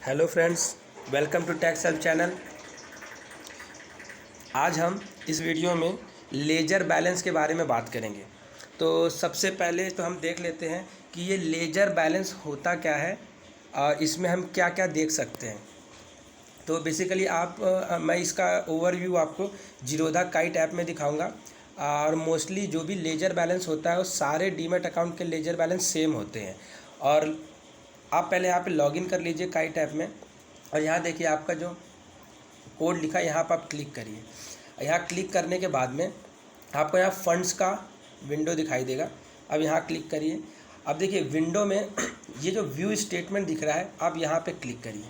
Hello friends, welcome to tax help channel. आज हम इस वीडियो में लेजर बैलेंस के बारे में बात करेंगे। तो सबसे पहले तो हम देख लेते हैं कि ये लेजर बैलेंस होता क्या है और इसमें हम क्या क्या देख सकते हैं। तो बेसिकली मैं इसका ओवरव्यू आपको जीरोधा काइट ऐप में दिखाऊंगा। और मोस्टली जो भी लेजर बैलेंस होता है वो सारे डीमैट अकाउंट के लेजर बैलेंस सेम होते हैं। और आप पहले यहाँ पे लॉगिन कर लीजिए काइट ऐप में, और यहाँ देखिए आपका जो कोड लिखा है यहाँ पर आप क्लिक करिए। यहाँ क्लिक करने के बाद में आपको यहाँ फंड्स का विंडो दिखाई देगा। अब यहाँ क्लिक करिए। अब देखिए विंडो में ये जो व्यू स्टेटमेंट दिख रहा है, आप यहाँ पे क्लिक करिए।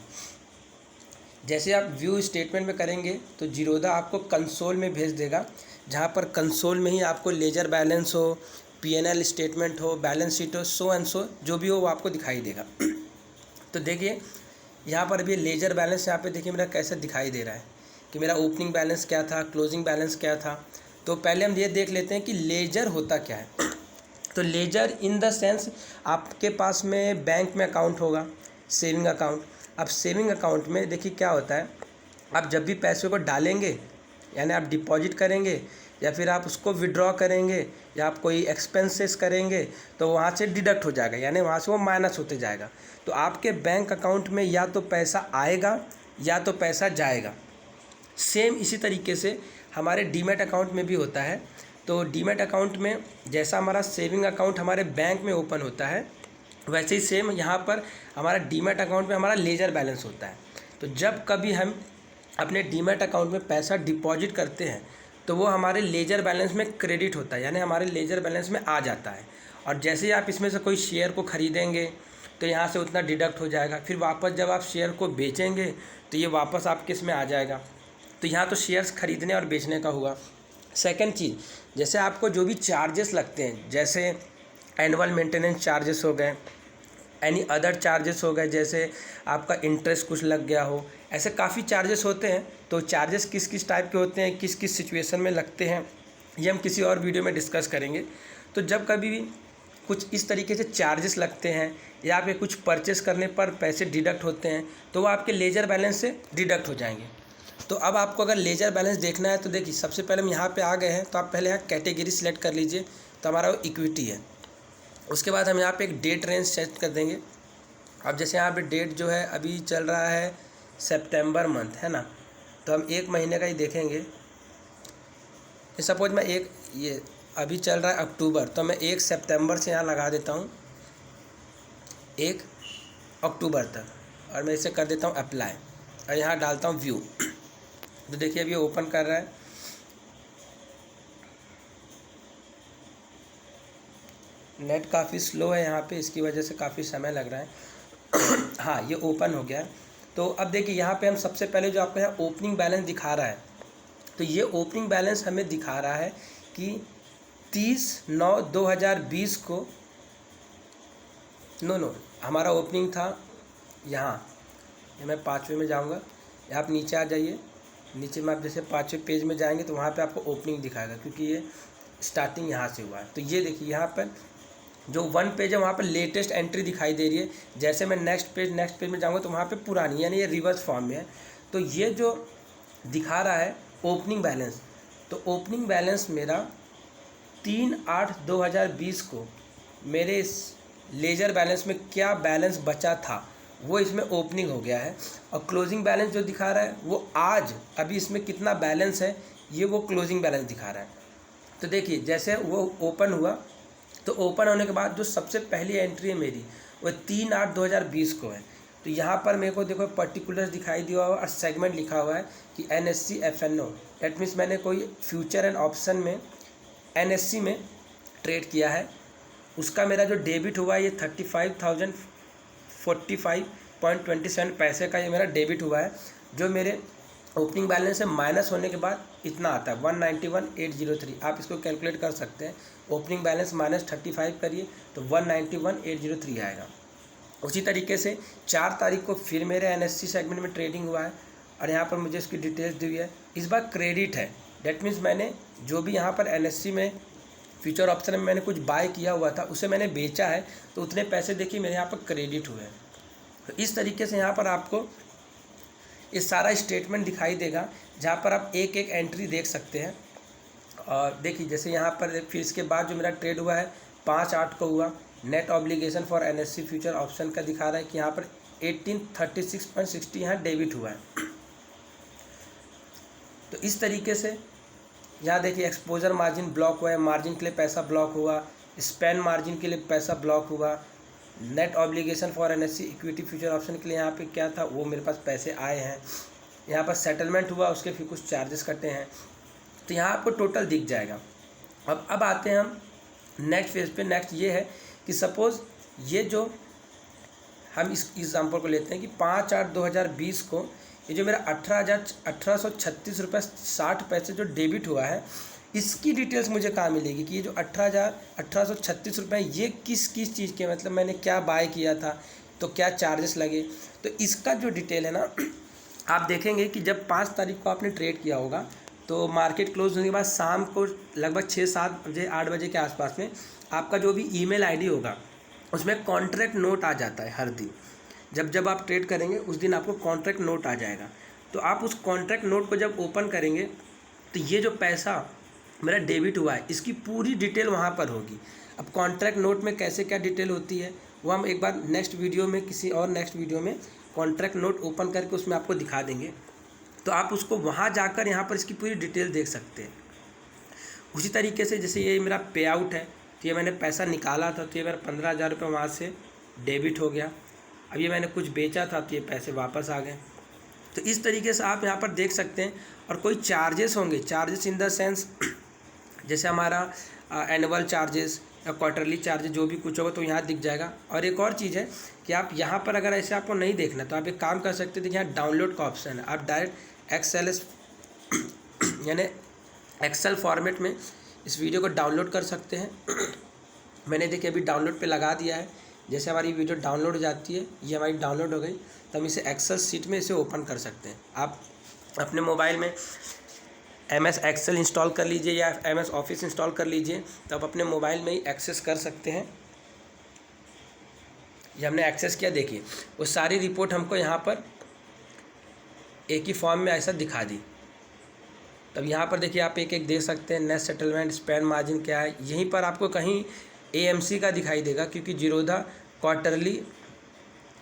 जैसे आप व्यू स्टेटमेंट में करेंगे तो जीरोधा आपको कंसोल में भेज देगा, जहाँ पर कंसोल में ही आपको लेजर बैलेंस हो, पीएनएल स्टेटमेंट हो, बैलेंस शीट हो, सो एंड सो जो भी हो वो आपको दिखाई देगा। तो देखिए यहाँ पर भी लेजर बैलेंस यहाँ पे देखिए मेरा कैसे दिखाई दे रहा है कि मेरा ओपनिंग बैलेंस क्या था, क्लोजिंग बैलेंस क्या था। तो पहले हम ये देख लेते हैं कि लेजर होता क्या है। तो लेजर इन द सेंस आपके पास में बैंक में अकाउंट होगा, सेविंग अकाउंट। अब सेविंग अकाउंट में देखिए क्या होता है, आप जब भी पैसे को डालेंगे यानी आप डिपॉजिट करेंगे या फिर आप उसको विड्रॉ करेंगे या आप कोई एक्सपेंसेस करेंगे तो वहाँ से डिडक्ट हो जाएगा, यानी वहाँ से वो माइनस होते जाएगा। तो आपके बैंक अकाउंट में या तो पैसा आएगा या तो पैसा जाएगा। सेम इसी तरीके से हमारे डीमैट अकाउंट में भी होता है। तो डीमैट अकाउंट में जैसा हमारा सेविंग अकाउंट हमारे बैंक में ओपन होता है, वैसे ही सेम यहाँ पर हमारा डीमैट अकाउंट में हमारा लेजर बैलेंस होता है। तो जब कभी हम अपने डीमैट अकाउंट में पैसा डिपॉजिट करते हैं तो वो हमारे लेजर बैलेंस में क्रेडिट होता है, यानी हमारे लेजर बैलेंस में आ जाता है। और जैसे ही आप इसमें से कोई शेयर को ख़रीदेंगे तो यहाँ से उतना डिडक्ट हो जाएगा। फिर वापस जब आप शेयर को बेचेंगे तो ये वापस आपके इसमें आ जाएगा। तो यहाँ तो शेयर्स खरीदने और बेचने का हुआ। सेकंड चीज़, जैसे आपको जो भी चार्जेस लगते हैं, जैसे एनुअल मेंटेनेंस चार्जेस हो गए, एनी अदर चार्जेस हो गए, जैसे आपका इंटरेस्ट कुछ लग गया हो, ऐसे काफ़ी चार्जेस होते हैं। तो चार्जेस किस किस टाइप के होते हैं, किस किस सिचुएशन में लगते हैं, ये हम किसी और वीडियो में डिस्कस करेंगे। तो जब कभी भी कुछ इस तरीके से चार्जेस लगते हैं या फिर कुछ परचेस करने पर पैसे डिडक्ट होते हैं तो वो आपके लेजर बैलेंस से डिडक्ट हो जाएंगे। तो अब आपको अगर लेजर बैलेंस देखना है तो देखिए सबसे पहले हम यहाँ पे आ गए हैं, तो आप पहले यहाँ कैटेगरी सिलेक्ट कर लीजिए। तो हमारा वो इक्विटी है। उसके बाद हम यहाँ पे एक डेट रेंज सेट कर देंगे। अब जैसे यहाँ पे डेट जो है अभी चल रहा है सितंबर मंथ है ना, तो हम एक महीने का ही देखेंगे। सपोज मैं ये अभी चल रहा है अक्टूबर, तो मैं 1 सितंबर से यहाँ लगा देता हूँ 1 अक्टूबर तक, और मैं इसे कर देता हूँ अप्लाई और यहाँ डालता हूँ व्यू। तो देखिए अभी ओपन कर रहा है। नेट काफ़ी स्लो है यहाँ पे, इसकी वजह से काफ़ी समय लग रहा है। हाँ, ये ओपन हो गया। तो अब देखिए यहाँ पे हम सबसे पहले जो आपको यहाँ ओपनिंग बैलेंस दिखा रहा है, तो ये ओपनिंग बैलेंस हमें दिखा रहा है कि 30/9/2020 को हमारा ओपनिंग था यहाँ। मैं 5वें में जाऊँगा, आप नीचे आ जाइए। नीचे में आप जैसे 5वें पेज में जाएंगे तो वहाँ पे आपको ओपनिंग दिखाएगा, क्योंकि ये स्टार्टिंग यहाँ से हुआ है। तो ये देखिए यहाँ पर जो 1 पेज है वहाँ पर लेटेस्ट एंट्री दिखाई दे रही है। जैसे मैं नेक्स्ट पेज में जाऊँगा तो वहाँ पे पुरानी, यानी ये रिवर्स फॉर्म में है। तो ये जो दिखा रहा है ओपनिंग बैलेंस, तो ओपनिंग बैलेंस मेरा 3/8/2020 को मेरे इस लेजर बैलेंस में क्या बैलेंस बचा था वो इसमें ओपनिंग हो गया है। और क्लोजिंग बैलेंस जो दिखा रहा है वो आज अभी इसमें कितना बैलेंस है ये वो क्लोजिंग बैलेंस दिखा रहा है। तो देखिए जैसे वो ओपन हुआ, तो ओपन होने के बाद जो सबसे पहली एंट्री है मेरी वो 3/8/2020 को है। तो यहाँ पर मेरे को देखो पर्टिकुलर्स दिखाई दिया हुआ और सेगमेंट लिखा हुआ है कि NSE FNO। दैट मीन्स मैंने कोई फ्यूचर एंड ऑप्शन में NSE में ट्रेड किया है। उसका मेरा जो डेबिट हुआ है ये 35,045.27 पैसे का ये मेरा डेबिट हुआ है, जो मेरे ओपनिंग बैलेंस से माइनस होने के बाद इतना आता है 191,803। आप इसको कैलकुलेट कर सकते हैं। ओपनिंग बैलेंस माइनस 35 करिए तो 191,803 आएगा। उसी तरीके से 4 तारीख को फिर मेरे NSE सेगमेंट में ट्रेडिंग हुआ है और यहाँ पर मुझे इसकी डिटेल्स दी हुई है। इस बार क्रेडिट है, डेट मीन्स मैंने जो भी यहाँ पर NSE में फ्यूचर ऑप्शन में मैंने कुछ बाय किया हुआ था उसे मैंने बेचा है, तो उतने पैसे देखिए मेरे यहाँ पर क्रेडिट हुए हैं। तो इस तरीके से यहाँ पर आपको ये सारा स्टेटमेंट दिखाई देगा, जहाँ पर आप एक एक एंट्री देख सकते हैं। और देखिए जैसे यहाँ पर फिर इसके बाद जो मेरा ट्रेड हुआ है 5/8 को हुआ, net obligation for NSE future option का दिखा रहा है कि यहाँ पर 1836.60 यहाँ डेबिट हुआ है। तो इस तरीके से यहाँ देखिए एक्सपोजर मार्जिन ब्लॉक हुआ है, मार्जिन के लिए पैसा ब्लॉक हुआ, स्पेन मार्जिन के लिए पैसा ब्लॉक हुआ, net obligation for NSE equity future option के लिए यहाँ पे क्या था वो मेरे पास पैसे आए हैं, यहाँ पर सेटलमेंट हुआ उसके फिर कुछ चार्जेस कटे हैं। तो यहाँ आपको टोटल दिख जाएगा। अब आते हैं हम नेक्स्ट फेज पे। नेक्स्ट ये है कि सपोज़ ये जो हम इस एग्जाम्पल को लेते हैं कि 5/8/2020 को ये जो मेरा 18,836 रुपये 60 पैसे जो डेबिट हुआ है, इसकी डिटेल्स मुझे कहाँ मिलेगी कि ये जो 18,836 रुपये ये किस किस चीज़ के, मतलब मैंने क्या बाय किया था, तो क्या चार्जेस लगे। तो इसका जो डिटेल है ना, आप देखेंगे कि जब 5 तारीख को आपने ट्रेड किया होगा तो मार्केट क्लोज होने के बाद शाम को लगभग 6-7 बजे 8 बजे के आसपास में आपका जो भी ईमेल आईडी होगा उसमें कॉन्ट्रैक्ट नोट आ जाता है हर दिन। जब आप ट्रेड करेंगे उस दिन आपको कॉन्ट्रैक्ट नोट आ जाएगा। तो आप उस कॉन्ट्रैक्ट नोट को जब ओपन करेंगे तो ये जो पैसा मेरा डेबिट हुआ है इसकी पूरी डिटेल वहाँ पर होगी। अब कॉन्ट्रैक्ट नोट में कैसे क्या डिटेल होती है वो हम एक बार नेक्स्ट वीडियो में, किसी और नेक्स्ट वीडियो में कॉन्ट्रैक्ट नोट ओपन करके उसमें आपको दिखा देंगे। तो आप उसको वहाँ जाकर यहाँ पर इसकी पूरी डिटेल देख सकते हैं। उसी तरीके से जैसे ये मेरा पे आउट है, तो ये मैंने पैसा निकाला था तो ये मेरा 15,000 रुपये वहाँ से डेबिट हो गया। अब ये मैंने कुछ बेचा था तो ये पैसे वापस आ गए। तो इस तरीके से आप यहाँ पर देख सकते हैं। और कोई चार्जेस होंगे, चार्जेस इन द सेंस जैसे हमारा एनुअल चार्जेस या क्वार्टरली चार्जेस जो भी कुछ होगा तो यहाँ दिख जाएगा। और एक और चीज़ है कि आप यहाँ पर अगर ऐसे आपको नहीं देखना तो आप एक काम कर सकते थे, यहाँ डाउनलोड का ऑप्शन है, आप डायरेक्ट XLS यानी एक्सेल फॉर्मेट में इस वीडियो को डाउनलोड कर सकते हैं। मैंने देखिए अभी डाउनलोड पे लगा दिया है। जैसे हमारी वीडियो डाउनलोड हो जाती है, ये हमारी डाउनलोड हो गई, तो हम इसे एक्सेल सीट में इसे ओपन कर सकते हैं। आप अपने मोबाइल में MS एक्सेल इंस्टॉल कर लीजिए या MS ऑफिस इंस्टॉल कर लीजिए, तो आप अपने मोबाइल में ही एक्सेस कर सकते हैं। ये हमने एक्सेस किया, देखिए वो सारी रिपोर्ट हमको यहाँ पर एक ही फॉर्म में ऐसा दिखा दी। तब यहाँ पर देखिए आप एक एक देख सकते हैं, नेट सेटलमेंट, स्पेन मार्जिन क्या है। यहीं पर आपको कहीं AMC का दिखाई देगा क्योंकि जीरोधा क्वार्टरली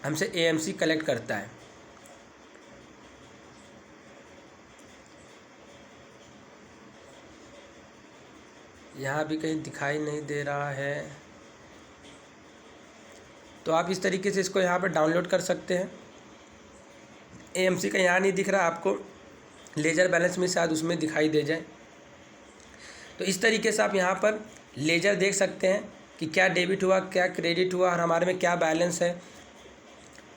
हमसे AMC कलेक्ट करता है। यहाँ भी कहीं दिखाई नहीं दे रहा है। तो आप इस तरीके से इसको यहाँ पर डाउनलोड कर सकते हैं। AMC का यहाँ नहीं दिख रहा आपको, लेजर बैलेंस में शायद उसमें दिखाई दे जाए। तो इस तरीके से आप यहाँ पर लेजर देख सकते हैं कि क्या डेबिट हुआ, क्या क्रेडिट हुआ और हमारे में क्या बैलेंस है।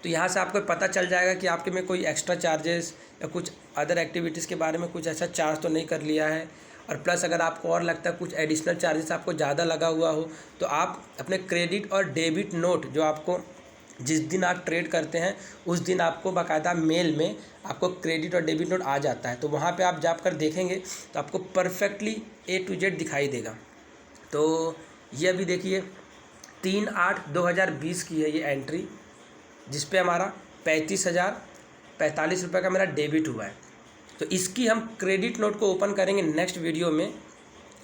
तो यहाँ से आपको पता चल जाएगा कि आपके में कोई एक्स्ट्रा चार्जेस या कुछ अदर एक्टिविटीज़ के बारे में कुछ ऐसा चार्ज तो नहीं कर लिया है। और प्लस अगर आपको और लगता है कुछ एडिशनल चार्जेस आपको ज़्यादा लगा हुआ हो तो आप अपने क्रेडिट और डेबिट नोट जो आपको जिस दिन आप ट्रेड करते हैं उस दिन आपको बाकायदा मेल में आपको क्रेडिट और डेबिट नोट आ जाता है। तो वहाँ पे आप जाकर देखेंगे तो आपको परफेक्टली A to Z दिखाई देगा। तो ये अभी देखिए 3/8/2020 की है ये एंट्री, जिस पे हमारा 35,045 रुपये का मेरा डेबिट हुआ है। तो इसकी हम क्रेडिट नोट को ओपन करेंगे नेक्स्ट वीडियो में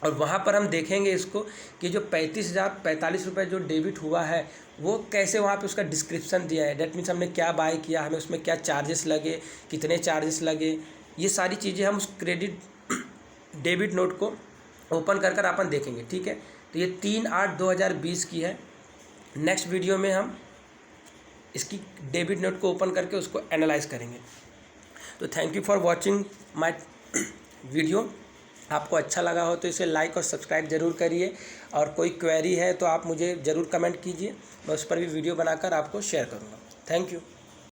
और वहाँ पर हम देखेंगे इसको कि जो 35,045 रुपये जो डेबिट हुआ है वो कैसे, वहाँ पे उसका डिस्क्रिप्शन दिया है। डेट मीन्स हमने क्या बाय किया, हमें उसमें क्या चार्जेस लगे, कितने चार्जेस लगे, ये सारी चीज़ें हम उस क्रेडिट डेबिट नोट को ओपन कर अपन देखेंगे। ठीक है, तो ये 3/8/2020 की है। नेक्स्ट वीडियो में हम इसकी डेबिट नोट को ओपन करके उसको एनालाइज करेंगे। तो thank you for watching my video. आपको अच्छा लगा हो तो इसे लाइक और सब्सक्राइब ज़रूर करिए, और कोई क्वेरी है तो आप मुझे ज़रूर कमेंट कीजिए, मैं उस पर भी वीडियो बनाकर आपको शेयर करूँगा। Thank you.